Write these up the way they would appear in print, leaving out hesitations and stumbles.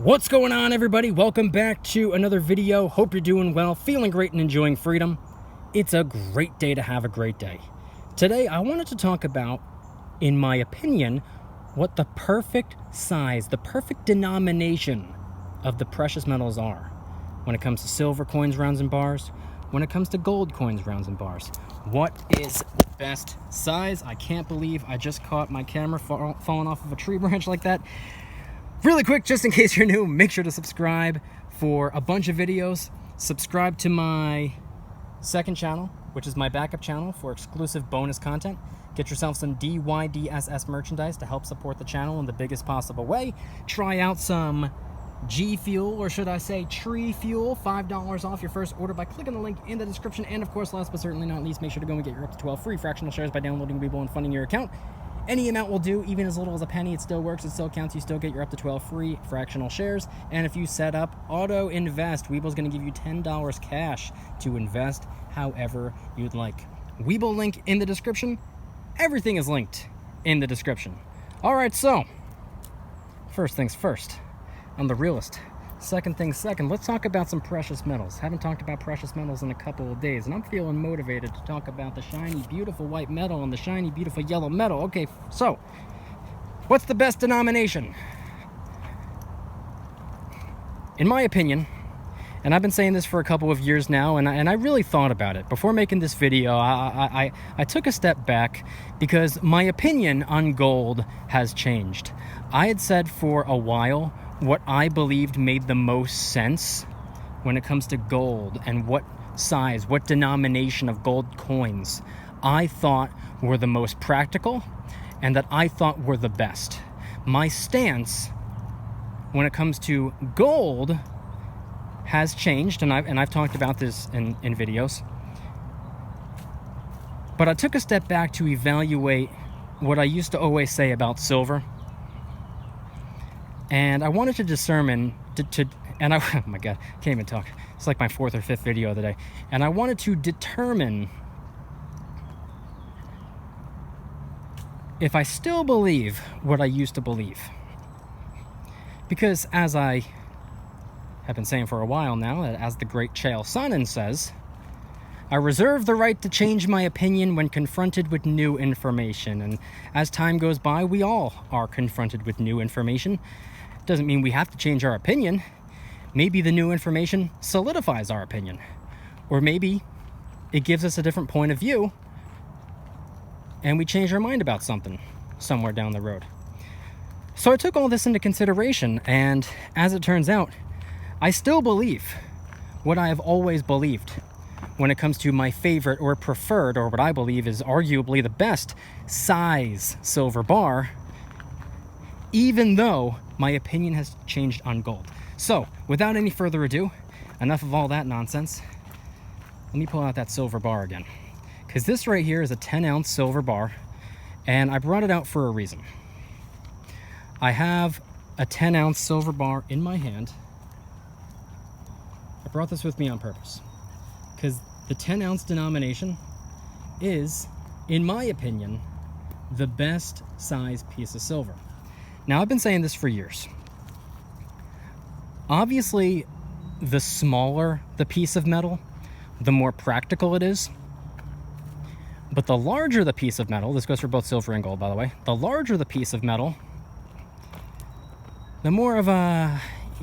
What's going on, everybody? Welcome back to another video. Hope you're doing well, feeling great, and enjoying freedom. It's a great day to have a great day. Today, I wanted to talk about, in my opinion, what the perfect size, the perfect denomination of the precious metals are when it comes to silver coins, rounds, and bars, when it comes to gold coins, rounds, and bars. What is the best size? I can't believe I just caught my camera falling off of a tree branch like that. Really quick, just in case you're new, make sure to subscribe for a bunch of videos. Subscribe to my second channel, which is my backup channel for exclusive bonus content. Get yourself some DYDSS merchandise to help support the channel in the biggest possible way. Try out some G Fuel, or should I say Tree Fuel, $5 off your first order by clicking the link in the description. And of course, last but certainly not least, make sure to go and get your up to 12 free fractional shares by downloading Webull and funding your account. Any amount will do, even as little as a penny. It still works, it still counts. You still get your up to 12 free fractional shares. And if you set up auto invest, Webull's going to give you $10 cash to invest however you'd like. Webull link in the description. Everything is linked in the description. All right, so first things first, I'm the realist. Second things second, let's talk about some precious metals. Haven't talked about precious metals in a couple of days, and I'm feeling motivated to talk about the shiny, beautiful white metal and the shiny, beautiful yellow metal. Okay, so what's the best denomination? In my opinion, and I've been saying this for a couple of years now, and I really thought about it. Before making this video, I took a step back because my opinion on gold has changed. I had said for a while what I believed made the most sense when it comes to gold and what size, what denomination of gold coins I thought were the most practical and that I thought were the best. My stance when it comes to gold has changed, and I've talked about this in videos. But I took a step back to evaluate what I used to always say about silver. And I wanted to determine, oh my God, can't even talk. It's like my fourth or fifth video of the day. And I wanted to determine if I still believe what I used to believe. Because as I have been saying for a while now, as the great Chael Sonnen says, I reserve the right to change my opinion when confronted with new information. And as time goes by, we all are confronted with new information. Doesn't mean we have to change our opinion. Maybe the new information solidifies our opinion. Or maybe it gives us a different point of view and we change our mind about something somewhere down the road. So I took all this into consideration, and as it turns out, I still believe what I have always believed when it comes to my favorite or preferred, or what I believe is arguably the best size silver bar, even though my opinion has changed on gold. So, without any further ado, enough of all that nonsense. Let me pull out that silver bar again. Because this right here is a 10-ounce silver bar, and I brought it out for a reason. I have a 10-ounce silver bar in my hand. I brought this with me on purpose, because the 10-ounce denomination is, in my opinion, the best size piece of silver. Now, I've been saying this for years. Obviously, the smaller the piece of metal, the more practical it is. But the larger the piece of metal, this goes for both silver and gold, by the way, the larger the piece of metal, the more of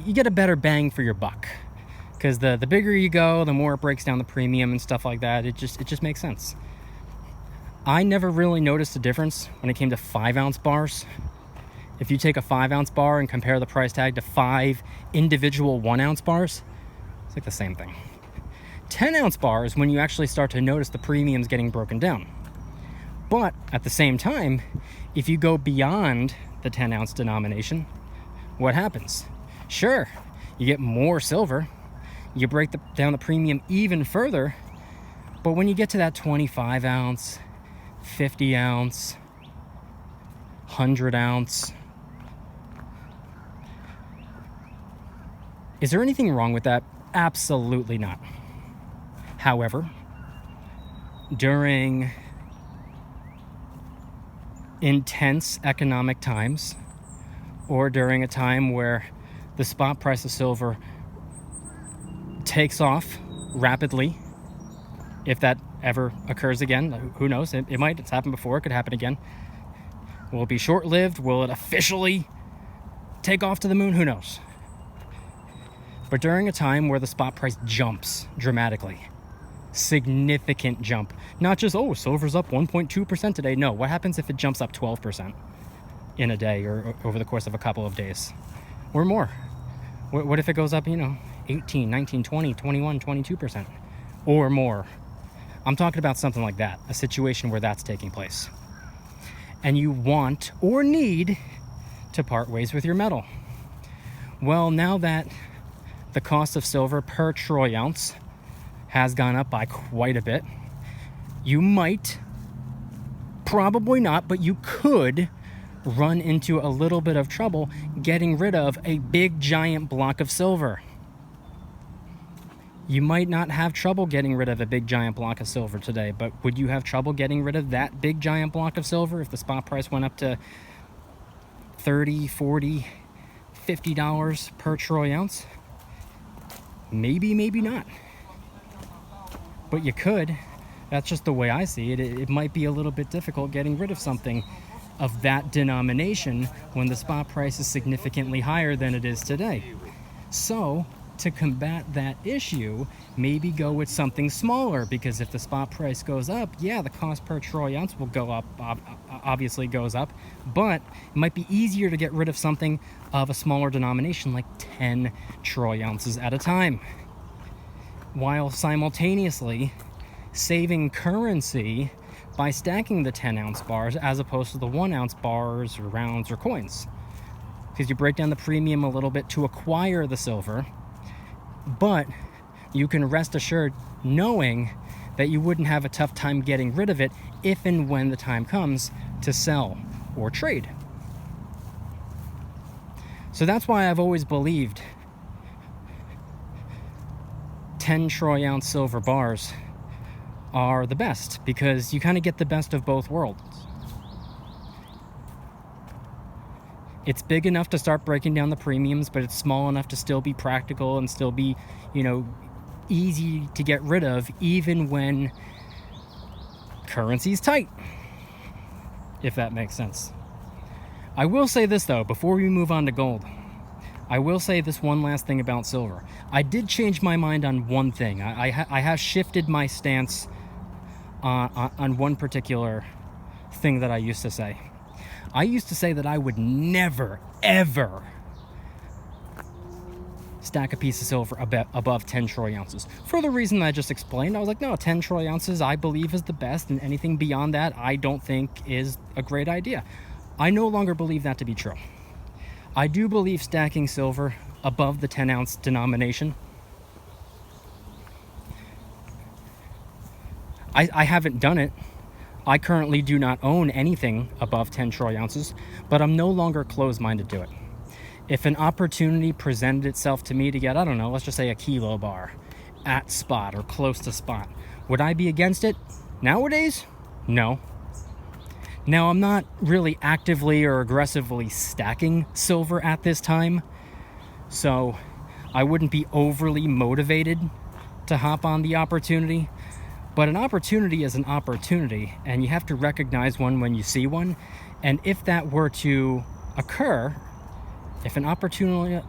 you get a better bang for your buck. Because the bigger you go, the more it breaks down the premium and stuff like that. It just makes sense. I never really noticed a difference when it came to 5-ounce bars. If you take a 5-ounce bar and compare the price tag to 5 individual 1-ounce bars, it's like the same thing. 10-ounce bars, when you actually start to notice the premiums getting broken down. But at the same time, if you go beyond the 10-ounce denomination, what happens? Sure, you get more silver, you break down the premium even further, but when you get to that 25-ounce, 50-ounce, 100-ounce, is there anything wrong with that? Absolutely not. However, during intense economic times, or during a time where the spot price of silver takes off rapidly. If that ever occurs again, who knows? It might. It's happened before. It could happen again. Will it be short-lived? Will it officially take off to the moon? Who knows? But during a time where the spot price jumps dramatically, significant jump, not just, oh, silver's up 1.2% today. No, what happens if it jumps up 12% in a day or over the course of a couple of days or more? What if it goes up, 18, 19, 20, 21, 22% or more? I'm talking about something like that, a situation where that's taking place. And you want or need to part ways with your metal. Well, now that the cost of silver per troy ounce has gone up by quite a bit, you might, probably not, but you could run into a little bit of trouble getting rid of a big giant block of silver. You might not have trouble getting rid of a big giant block of silver today, but would you have trouble getting rid of that big giant block of silver if the spot price went up to $30, $40, $50 per troy ounce? Maybe, maybe not. But you could. That's just the way I see it. It might be a little bit difficult getting rid of something of that denomination when the spot price is significantly higher than it is today. So, to combat that issue, maybe go with something smaller, because if the spot price goes up, yeah, the cost per troy ounce will go up, obviously goes up, but it might be easier to get rid of something of a smaller denomination, like 10 troy ounces at a time, while simultaneously saving currency by stacking the 10-ounce bars as opposed to the 1-ounce bars or rounds or coins, because you break down the premium a little bit to acquire the silver. But you can rest assured knowing that you wouldn't have a tough time getting rid of it if and when the time comes to sell or trade. So that's why I've always believed 10 troy ounce silver bars are the best, because you kind of get the best of both worlds. It's big enough to start breaking down the premiums, but it's small enough to still be practical and still be, easy to get rid of, even when currency's tight, if that makes sense. I will say this, though, before we move on to gold. I will say this one last thing about silver. I did change my mind on one thing. I have shifted my stance on one particular thing that I used to say. I used to say that I would never, ever stack a piece of silver above 10 troy ounces. For the reason I just explained, I was like, no, 10 troy ounces I believe is the best, and anything beyond that I don't think is a great idea. I no longer believe that to be true. I do believe stacking silver above the 10-ounce denomination. I haven't done it. I currently do not own anything above 10 troy ounces, but I'm no longer closed-minded to it. If an opportunity presented itself to me to get, I don't know, let's just say a kilo bar at spot or close to spot, would I be against it? Nowadays? No. Now, I'm not really actively or aggressively stacking silver at this time, so I wouldn't be overly motivated to hop on the opportunity. But an opportunity is an opportunity, and you have to recognize one when you see one. And if that were to occur, if an opportunity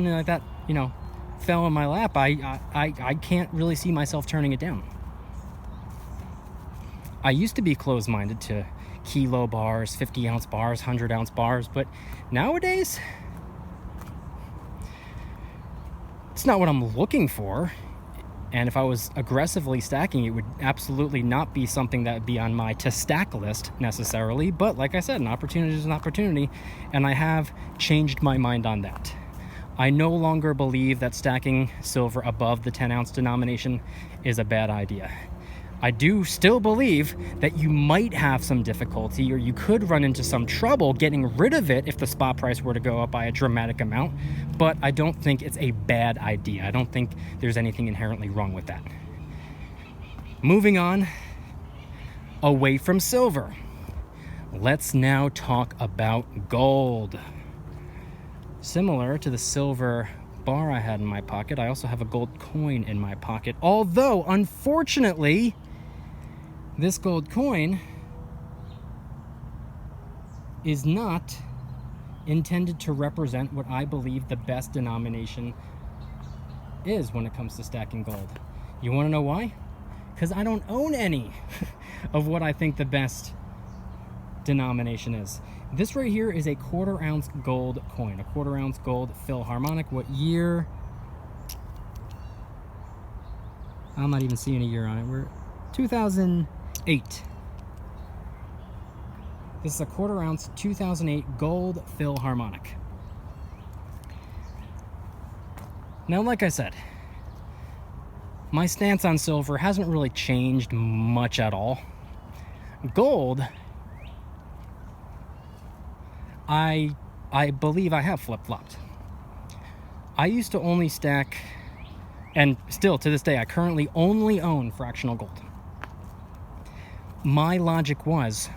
like that, fell in my lap, I can't really see myself turning it down. I used to be closed-minded to kilo bars, 50-ounce bars, 100-ounce bars, but nowadays, it's not what I'm looking for. And if I was aggressively stacking, it would absolutely not be something that would be on my to-stack list necessarily. But like I said, an opportunity is an opportunity, and I have changed my mind on that. I no longer believe that stacking silver above the 10-ounce denomination is a bad idea. I do still believe that you might have some difficulty, or you could run into some trouble getting rid of it if the spot price were to go up by a dramatic amount, but I don't think it's a bad idea. I don't think there's anything inherently wrong with that. Moving on, away from silver, let's now talk about gold. Similar to the silver bar I had in my pocket, I also have a gold coin in my pocket. Although, unfortunately, this gold coin is not intended to represent what I believe the best denomination is when it comes to stacking gold. You want to know why? Because I don't own any of what I think the best denomination is. This right here is a 1/4 ounce gold coin, a 1/4 ounce gold Philharmonic. What year? I'm not even seeing a year on it. We're 2008. This is a 1/4 ounce 2008 gold Philharmonic. Now, like I said, my stance on silver hasn't really changed much at all. Gold, I believe I have flip-flopped. I used to only stack, and still to this day, I currently only own fractional gold. My logic was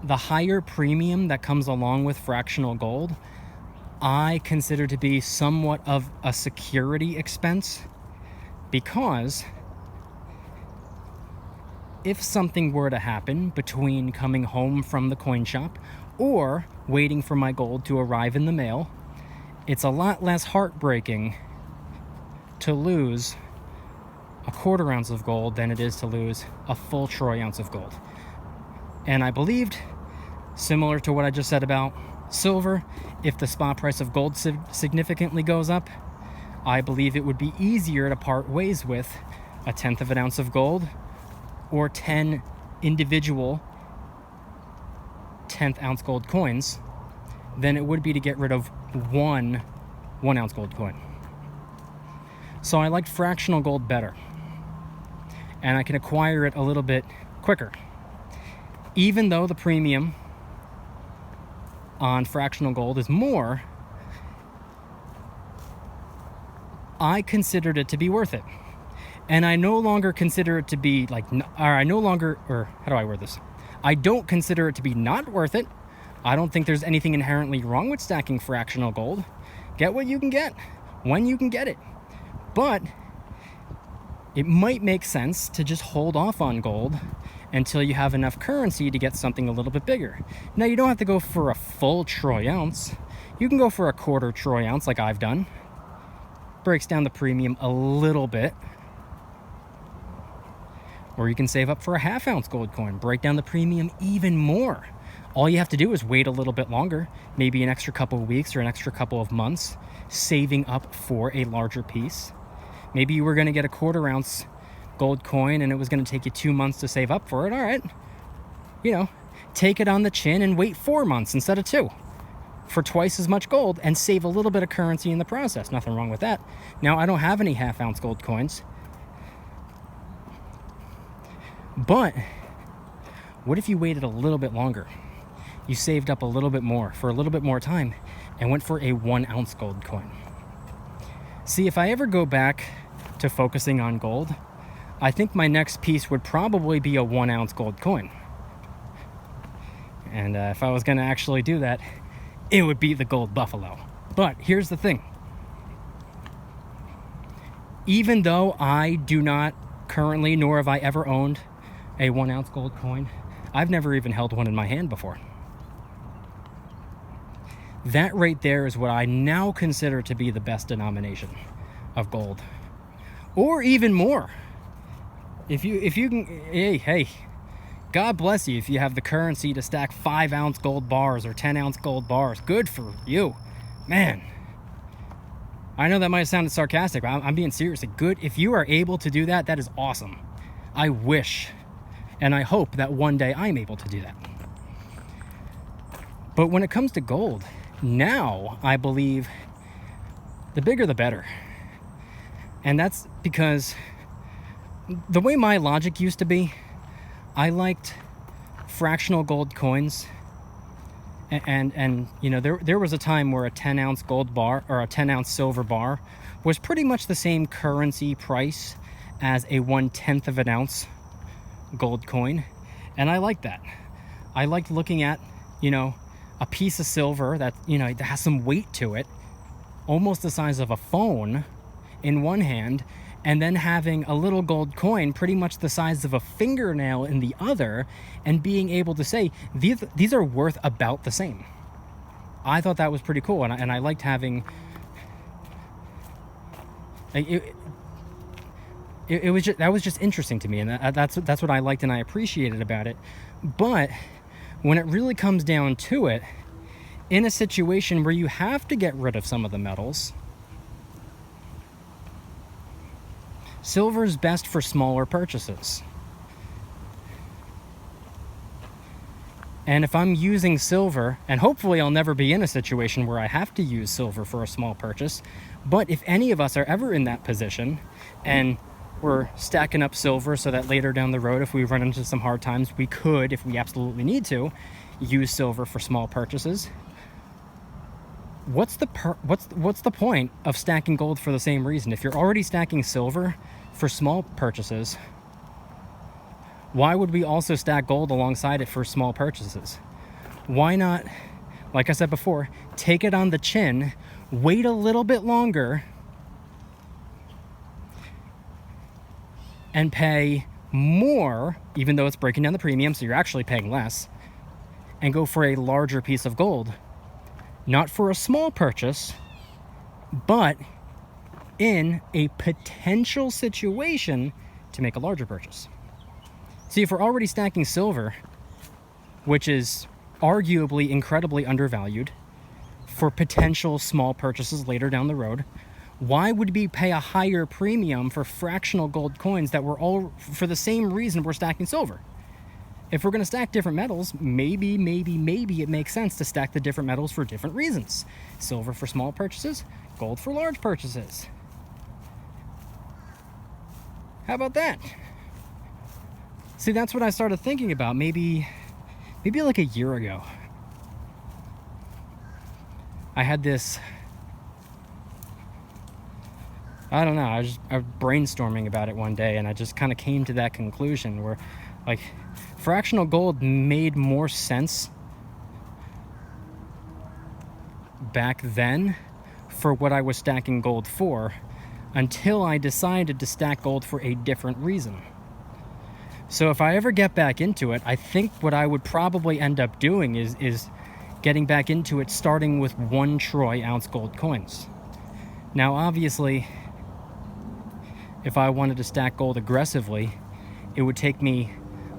the higher premium that comes along with fractional gold, I consider to be somewhat of a security expense, because if something were to happen between coming home from the coin shop or waiting for my gold to arrive in the mail, it's a lot less heartbreaking to lose a 1/4 ounce of gold than it is to lose a full troy ounce of gold. And I believed, similar to what I just said about silver, if the spot price of gold significantly goes up, I believe it would be easier to part ways with a 1/10 of an ounce of gold or 10 individual 1/10 ounce gold coins than it would be to get rid of one 1 ounce gold coin. So I liked fractional gold better, and I can acquire it a little bit quicker. Even though the premium on fractional gold is more, I considered it to be worth it. And I no longer consider it to be like, or how do I word this? I don't consider it to be not worth it. I don't think there's anything inherently wrong with stacking fractional gold. Get what you can get when you can get it. But it might make sense to just hold off on gold until you have enough currency to get something a little bit bigger. Now, you don't have to go for a full troy ounce. You can go for a 1/4 troy ounce like I've done. Breaks down the premium a little bit. Or you can save up for a 1/2 ounce gold coin, break down the premium even more. All you have to do is wait a little bit longer, maybe an extra couple of weeks or an extra couple of months, saving up for a larger piece. Maybe you were going to get a 1/4 ounce gold coin and it was going to take you 2 months to save up for it. All right, take it on the chin and wait 4 months instead of 2 for twice as much gold and save a little bit of currency in the process. Nothing wrong with that. Now, I don't have any 1/2 ounce gold coins, but what if you waited a little bit longer? You saved up a little bit more for a little bit more time and went for a 1 ounce gold coin. See, if I ever go back to focusing on gold, I think my next piece would probably be a 1 ounce gold coin. And if I was going to actually do that, it would be the gold buffalo. But here's the thing. Even though I do not currently, nor have I ever owned a 1 ounce gold coin, I've never even held one in my hand before. That right there is what I now consider to be the best denomination of gold, or even more. If you can, hey, God bless you if you have the currency to stack 5 ounce gold bars or 10 ounce gold bars. Good for you, man. I know that might have sounded sarcastic, but I'm being serious. Good. If you are able to do that, that is awesome. I wish and I hope that one day I'm able to do that. But when it comes to gold, now I believe the bigger the better. And that's because the way my logic used to be, I liked fractional gold coins. And there was a time where a 10 ounce gold bar or a 10 ounce silver bar was pretty much the same currency price as a 1/10 of an ounce gold coin. And I liked that. I liked looking at, a piece of silver that, that has some weight to it, almost the size of a phone in one hand, and then having a little gold coin pretty much the size of a fingernail in the other, and being able to say, these are worth about the same. I thought that was pretty cool, and I liked having... It was just, that was just interesting to me, and that's what I liked and I appreciated about it. But when it really comes down to it, in a situation where you have to get rid of some of the metals, silver is best for smaller purchases. And if I'm using silver, and hopefully I'll never be in a situation where I have to use silver for a small purchase, but if any of us are ever in that position and we're stacking up silver so that later down the road, if we run into some hard times, we could, if we absolutely need to, use silver for small purchases. What's the point of stacking gold for the same reason? If you're already stacking silver for small purchases, why would we also stack gold alongside it for small purchases? Why not, like I said before, take it on the chin, wait a little bit longer, and pay more, even though it's breaking down the premium, so you're actually paying less, and go for a larger piece of gold. Not for a small purchase, but in a potential situation to make a larger purchase. See, if we're already stacking silver, which is arguably incredibly undervalued for potential small purchases later down the road, why would we pay a higher premium for fractional gold coins that were all for the same reason we're stacking silver? If we're going to stack different metals, maybe it makes sense to stack the different metals for different reasons. Silver for small purchases, gold for large purchases. How about that? See, that's what I started thinking about maybe like a year ago. I had this, I don't know, I was brainstorming about it one day, and I just kind of came to that conclusion where, like, fractional gold made more sense back then for what I was stacking gold for, until I decided to stack gold for a different reason. So if I ever get back into it, I think what I would probably end up doing is getting back into it starting with 1 troy ounce gold coins. Now obviously, if I wanted to stack gold aggressively, it would take me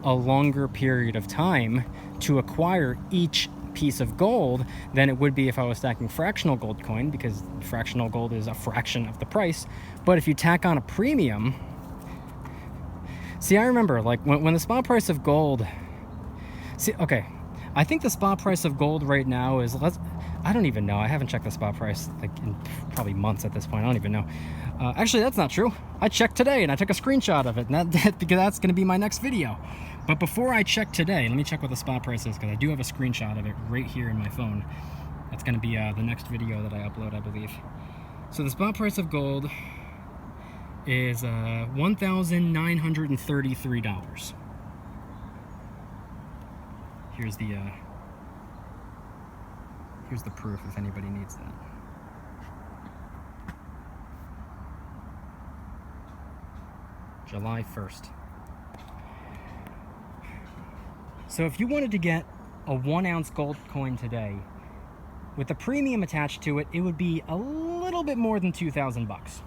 a longer period of time to acquire each piece of gold than it would be if I was stacking fractional gold coin, because fractional gold is a fraction of the price. But if you tack on a premium, see, I remember, like, when the spot price of gold, I think the spot price of gold right now is, I don't even know, I haven't checked the spot price like in probably months at this point. I don't even know. Actually, that's not true. I checked today and I took a screenshot of it, and because that's going to be my next video. But before I check today, let me check what the spot price is, because I do have a screenshot of it right here in my phone. That's going to be the next video that I upload, I believe. So the spot price of gold is $1,933. Here's the proof if anybody needs that. July 1st. So if you wanted to get a 1 ounce gold coin today, with the premium attached to it, it would be a little bit more than 2,000 bucks.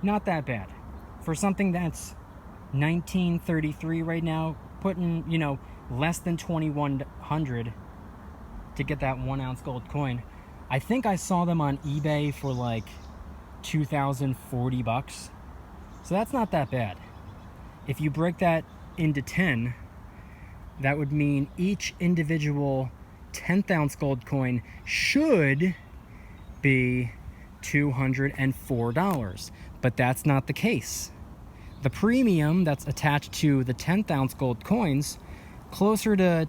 Not that bad. For something that's 1933 right now, putting, less than 2,100 to get that 1 ounce gold coin. I think I saw them on eBay for like 2,040 bucks. So that's not that bad. If you break that into 10, that would mean each individual 10th ounce gold coin should be $204. But that's not the case. The premium that's attached to the 10th ounce gold coins, closer to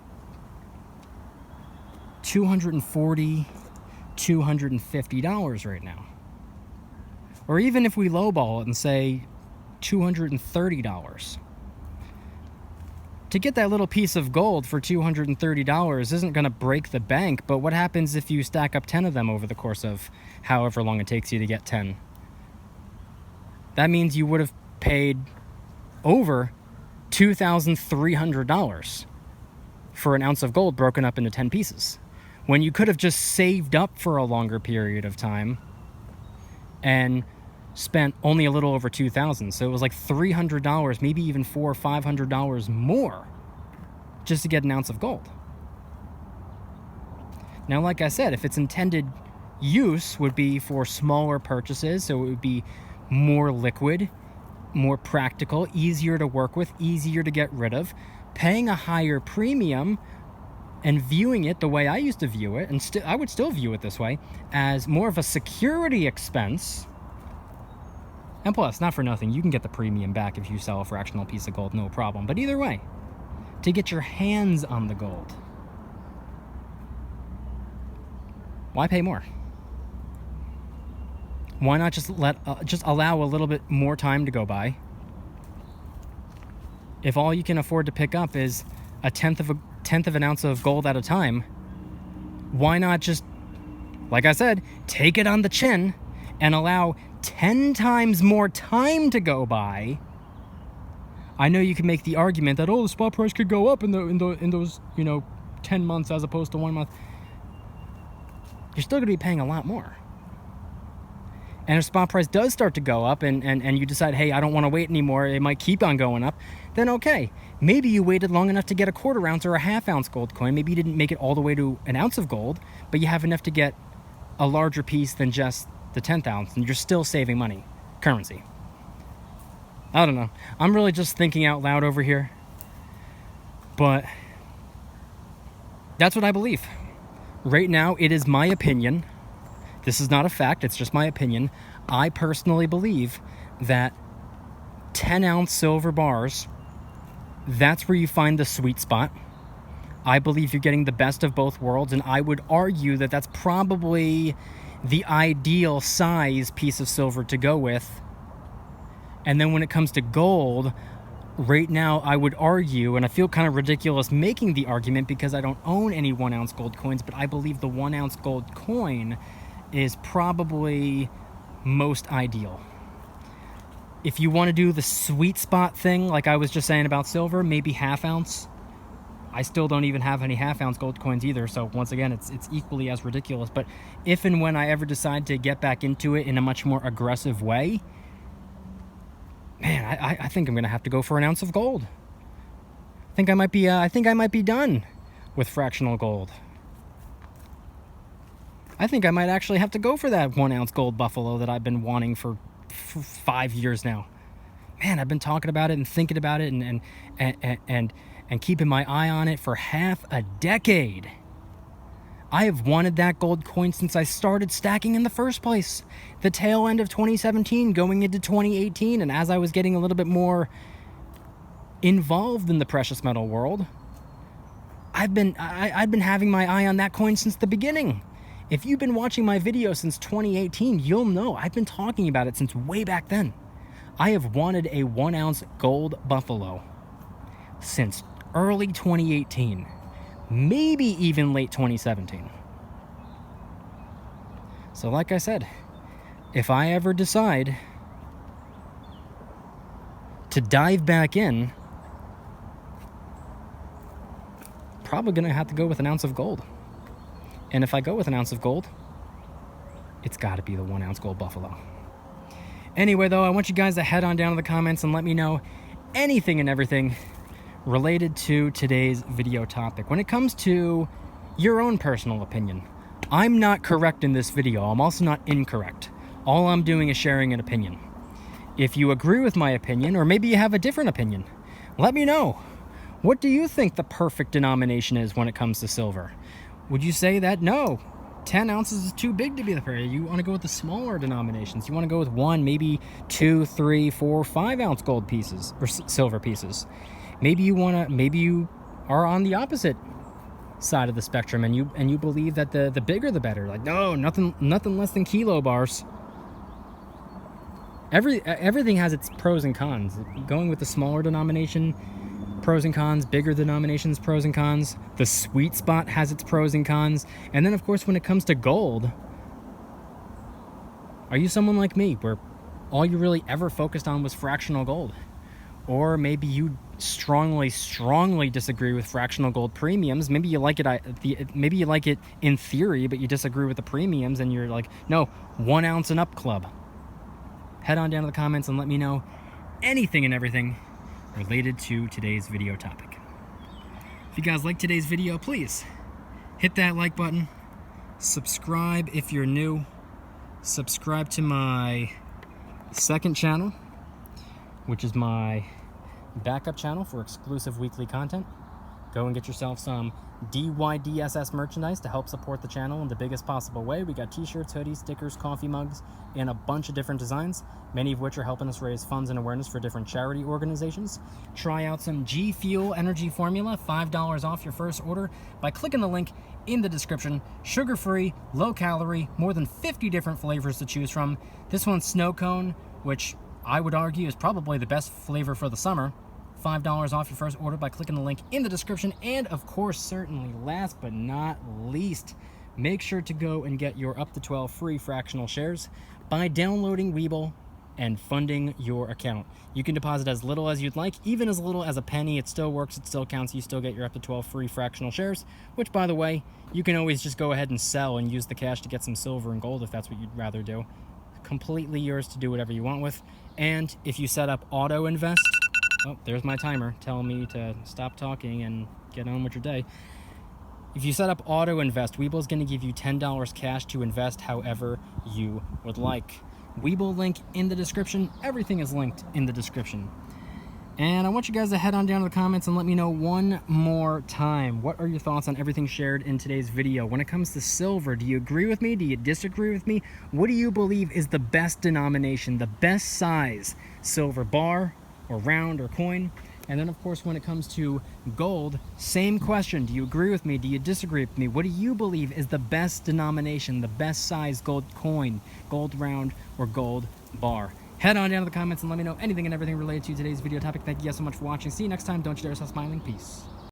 $240, $250 right now. Or even if we lowball it and say $230. to get that little piece of gold for $230 isn't going to break the bank, but what happens if you stack up 10 of them over the course of however long it takes you to get 10? That means you would have paid over $2,300 for an ounce of gold broken up into 10 pieces, when you could have just saved up for a longer period of time and spent only a little over $2,000. So it was like $300, maybe even $400 or $500 more just to get an ounce of gold. Now, like I said, if its intended use would be for smaller purchases, so it would be more liquid, more practical, easier to work with, easier to get rid of, paying a higher premium and viewing it the way I used to view it, and I would still view it this way, as more of a security expense. And plus, not for nothing, you can get the premium back if you sell a fractional piece of gold, no problem. But either way, to get your hands on the gold, why pay more? Why not just allow a little bit more time to go by? If all you can afford to pick up is a tenth of an ounce of gold at a time, why not just, like I said, take it on the chin and allow 10 times more time to go by? I know you can make the argument that, oh, the spot price could go up in those 10 months as opposed to 1 month. You're still going to be paying a lot more. And if spot price does start to go up and you decide, hey, I don't want to wait anymore, it might keep on going up, then okay. Maybe you waited long enough to get a 1/4 ounce or a 1/2 ounce gold coin. Maybe you didn't make it all the way to an ounce of gold, but you have enough to get a larger piece than just the 10th ounce, and you're still saving money, currency. I don't know. I'm really just thinking out loud over here. But that's what I believe. Right now, it is my opinion. This is not a fact, it's just my opinion. I personally believe that 10-ounce silver bars, that's where you find the sweet spot. I believe you're getting the best of both worlds, and I would argue that that's probably the ideal size piece of silver to go with. And then when it comes to gold, right now I would argue, and I feel kind of ridiculous making the argument because I don't own any 1-ounce gold coins, but I believe the 1-ounce gold coin is probably most ideal. If you want to do the sweet spot thing, like I was just saying about silver, maybe 1/2 ounce. I still don't even have any 1/2 ounce gold coins either, so once again, it's equally as ridiculous. But if and when I ever decide to get back into it in a much more aggressive way, man, I think I'm gonna have to go for an ounce of gold. I think I might be done with fractional gold. I think I might actually have to go for that 1-ounce gold buffalo that I've been wanting for 5 years now. Man, I've been talking about it and thinking about it and keeping my eye on it for half a decade. I have wanted that gold coin since I started stacking in the first place. The tail end of 2017 going into 2018, and as I was getting a little bit more involved in the precious metal world, I've been having my eye on that coin since the beginning. If you've been watching my video since 2018, you'll know I've been talking about it since way back then. I have wanted a 1-ounce gold buffalo since early 2018, maybe even late 2017. So like I said, if I ever decide to dive back in, probably gonna have to go with an ounce of gold. And if I go with an ounce of gold, it's got to be the 1-ounce gold buffalo. Anyway, though, I want you guys to head on down to the comments and let me know anything and everything related to today's video topic. When it comes to your own personal opinion, I'm not correct in this video. I'm also not incorrect. All I'm doing is sharing an opinion. If you agree with my opinion, or maybe you have a different opinion, let me know. What do you think the perfect denomination is when it comes to silver? Would you say that, no, 10 ounces is too big to be the pair? You want to go with the smaller denominations. You want to go with 1, maybe 2, 3, 4, 5-ounce gold pieces or silver pieces. Maybe you are on the opposite side of the spectrum and you believe that the bigger the better. Like, no, nothing less than kilo bars. Everything has its pros and cons. Going with the smaller denomination pros and cons, bigger denominations, pros and cons. The sweet spot has its pros and cons. And then, of course, when it comes to gold, are you someone like me where all you really ever focused on was fractional gold? Or maybe you strongly disagree with fractional gold premiums. Maybe you like it. Maybe you like it in theory, but you disagree with the premiums, and you're like, no, 1 ounce and up club. Head on down to the comments and let me know anything and everything related to today's video topic. If you guys like today's video, please hit that like button. Subscribe if you're new. Subscribe to my second channel, which is my backup channel for exclusive weekly content. Go and get yourself some DYDSS merchandise to help support the channel in the biggest possible way. We got t-shirts, hoodies, stickers, coffee mugs, and a bunch of different designs, many of which are helping us raise funds and awareness for different charity organizations. Try out some G Fuel energy formula, $5 off your first order by clicking the link in the description. Sugar-free, low-calorie, more than 50 different flavors to choose from. This one's snow cone, which I would argue is probably the best flavor for the summer. $5 off your first order by clicking the link in the description. And of course, certainly last but not least, make sure to go and get your up to 12 free fractional shares by downloading Webull and funding your account. You can deposit as little as you'd like, even as little as a penny. It still works, it still counts. You still get your up to 12 free fractional shares, which, by the way, you can always just go ahead and sell and use the cash to get some silver and gold if that's what you'd rather do. Completely yours to do whatever you want with. And if you set up auto invest, oh, there's my timer telling me to stop talking and get on with your day. If you set up auto invest, Webull's going to give you $10 cash to invest however you would like. Webull link in the description. Everything is linked in the description. And I want you guys to head on down to the comments and let me know one more time, what are your thoughts on everything shared in today's video? When it comes to silver, do you agree with me? Do you disagree with me? What do you believe is the best denomination, the best size silver bar or round or coin? And then, of course, when it comes to gold, same question. Do you agree with me? Do you disagree with me? What do you believe is the best denomination, the best size gold coin, gold round, or gold bar? Head on down to the comments and let me know anything and everything related to today's video topic. Thank you guys so much for watching. See you next time. Don't you dare stop smiling. Peace.